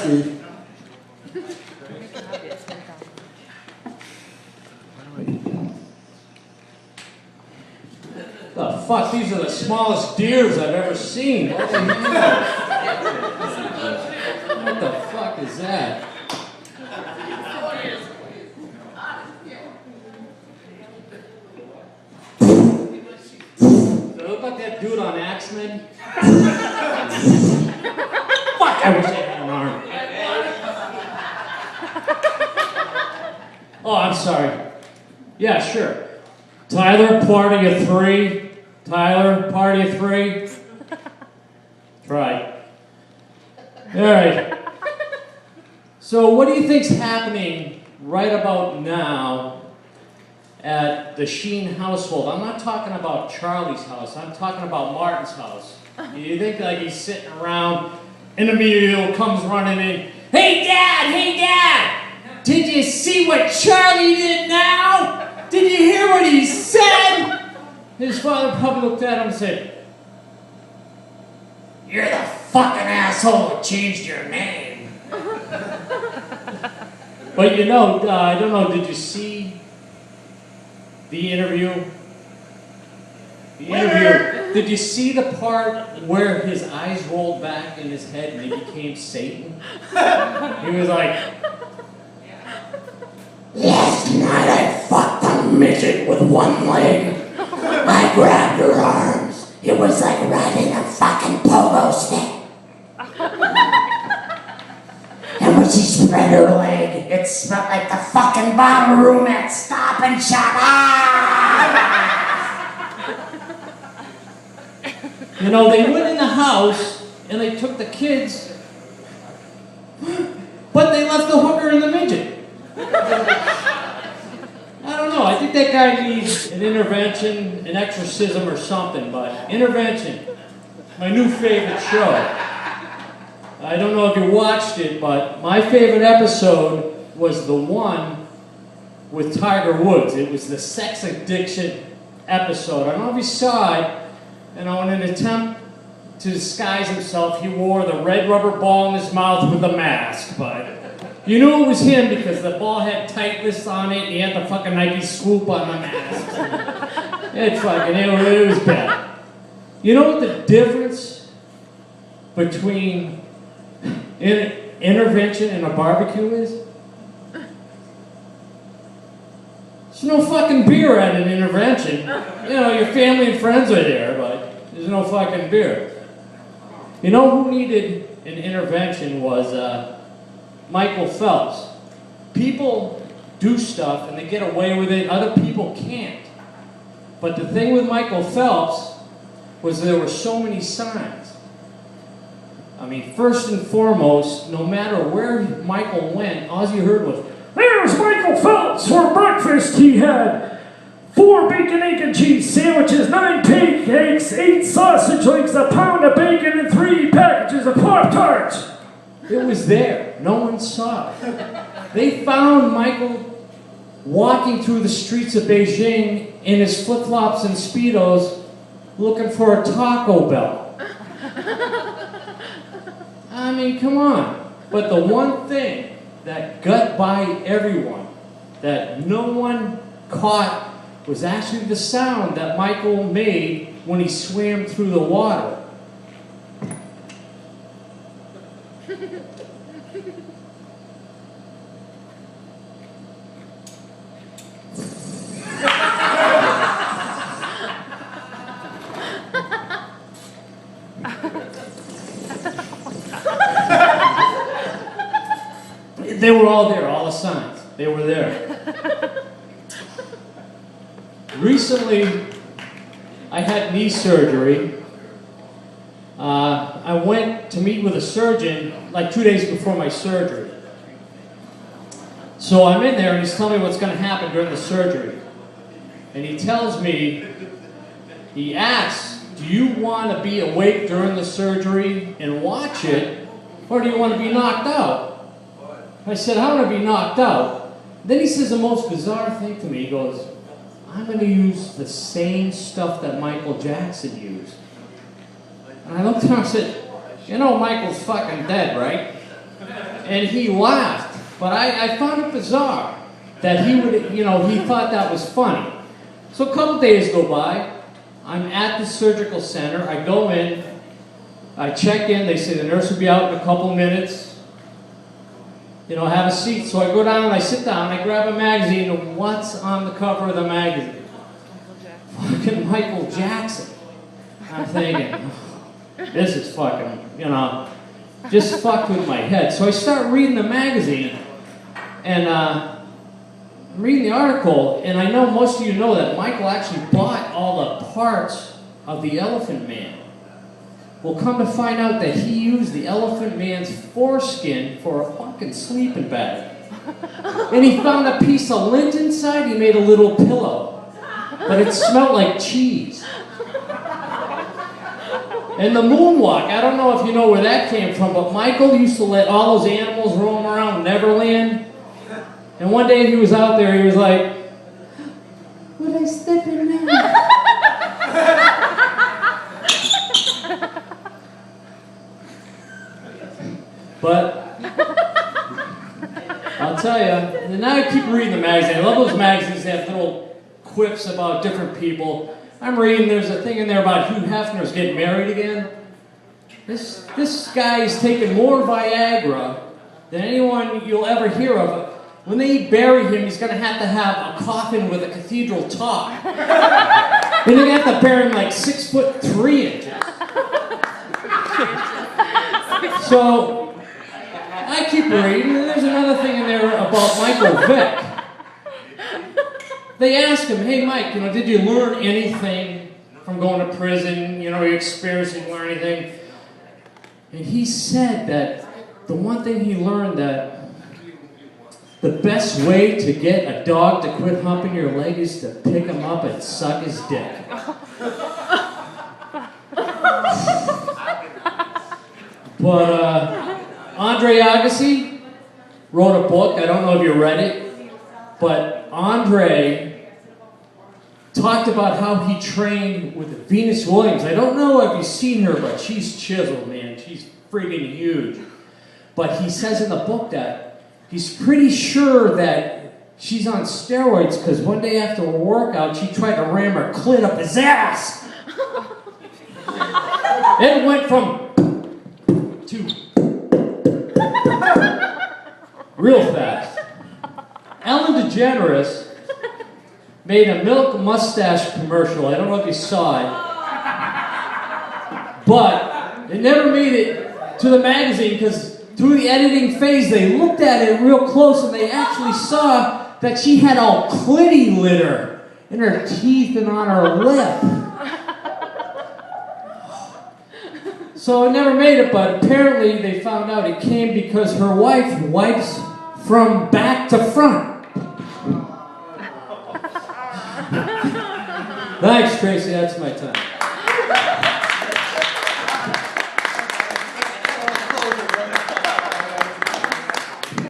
Steve. The fuck, these are the smallest deers I've ever seen. What the fuck is that? Look like that dude on X-Men. Fuck, I wish I had an arm. Oh, I'm sorry. Yeah, sure. Tyler, party of three. Tyler, party of three. Try. All right. So what do you think's happening right about now at the Sheen household? I'm not talking about Charlie's house. I'm talking about Martin's house. You think like he's sitting around and Emilio comes running in. Hey, Dad! Did you see what Charlie did now? Did you hear what he said? His father probably looked at him and said, "You're the fucking asshole who changed your name." But you know, I don't know, did you see the interview? Did you see the part where his eyes rolled back in his head and he became Satan? He was like, "Last night I fucked a midget with one leg. I grabbed her arms. It was like riding a fucking pogo stick. And when she spread her leg, it smelled like the fucking bottle room at Stop and Shop." You know, they went in the house and they took the kids, but they left the hooker and the midget. I don't know, I think that guy needs an intervention, an exorcism or something, but Intervention, my new favorite show. I don't know if you watched it, but my favorite episode was the one with Tiger Woods. It was the sex addiction episode. I don't know if you saw it, and in an attempt to disguise himself, he wore the red rubber ball in his mouth with a mask, but you knew it was him because the ball had tightness on it and he had the fucking Nike swoop on the mask. It was bad. You know what the difference between Intervention and a barbecue is? There's no fucking beer at an intervention. You know, your family and friends are there, but there's no fucking beer. You know who needed an intervention was Michael Phelps. People do stuff and they get away with it, other people can't. But the thing with Michael Phelps was there were so many signs. I mean, first and foremost, no matter where Michael went, all you heard was, "There's Michael Phelps. For breakfast he had 4 bacon, egg, and cheese sandwiches, 9 pancakes, 8 sausage links, a pound of bacon, and 3 packages of Pop-Tarts." It was there. No one saw it. They found Michael walking through the streets of Beijing in his flip-flops and Speedos looking for a Taco Bell. I mean, come on. But the one thing that got by everyone, that no one caught, was actually the sound that Michael made when he swam through the water. They were all there, all the signs. They were there. Recently, I had knee surgery. I went to meet with a surgeon like 2 days before my surgery. So I'm in there and he's telling me what's going to happen during the surgery. And he tells me, he asks, "Do you want to be awake during the surgery and watch it, or do you want to be knocked out?" I said, "I want to be knocked out." Then he says the most bizarre thing to me. He goes, "I'm going to use the same stuff that Michael Jackson used." And I looked at him and said, "You know Michael's fucking dead, right?" And he laughed, but I found it bizarre that he would, he thought that was funny. So a couple days go by, I'm at the surgical center, I go in, I check in, they say the nurse will be out in a couple minutes, have a seat. So I go down, I sit down, I grab a magazine, and what's on the cover of the magazine? Fucking Michael Jackson. I'm thinking, this is fucking, just fucked with my head. So I start reading the magazine, and I'm reading the article, and I know most of you know that Michael actually bought all the parts of the Elephant Man. Well, come to find out that he used the Elephant Man's foreskin for a fucking sleeping bag. And he found a piece of lint inside, he made a little pillow. But it smelled like cheese. And the moonwalk, I don't know if you know where that came from, but Michael used to let all those animals roam around Neverland. And one day he was out there, he was like, would I step in there? But I'll tell you, and now I keep reading the magazine. I love those magazines that have little quips about different people. I'm reading, there's a thing in there about Hugh Hefner's getting married again. This guy is taking more Viagra than anyone you'll ever hear of. When they bury him, he's going to have a coffin with a cathedral top. And they're going to have to bury him like 6'3" So I keep reading, and there's another thing in there about Michael Vick. They asked him, hey Mike, did you learn anything from going to prison? Your experience, did you learn anything? And he said that the one thing he learned that the best way to get a dog to quit humping your leg is to pick him up and suck his dick. But Andre Agassi wrote a book. I don't know if you read it, but Andre talked about how he trained with Venus Williams. I don't know if you've seen her, but she's chiseled, man. She's freaking huge. But he says in the book that he's pretty sure that she's on steroids because one day after a workout, she tried to ram her clit up his ass. It went from to real fast. Ellen DeGeneres made a milk mustache commercial. I don't know if you saw it. But it never made it to the magazine because through the editing phase, they looked at it real close and they actually saw that she had all clitty litter in her teeth and on her lip. So it never made it, but apparently they found out it came because her wife wipes from back to front. Thanks, Tracy. That's my time.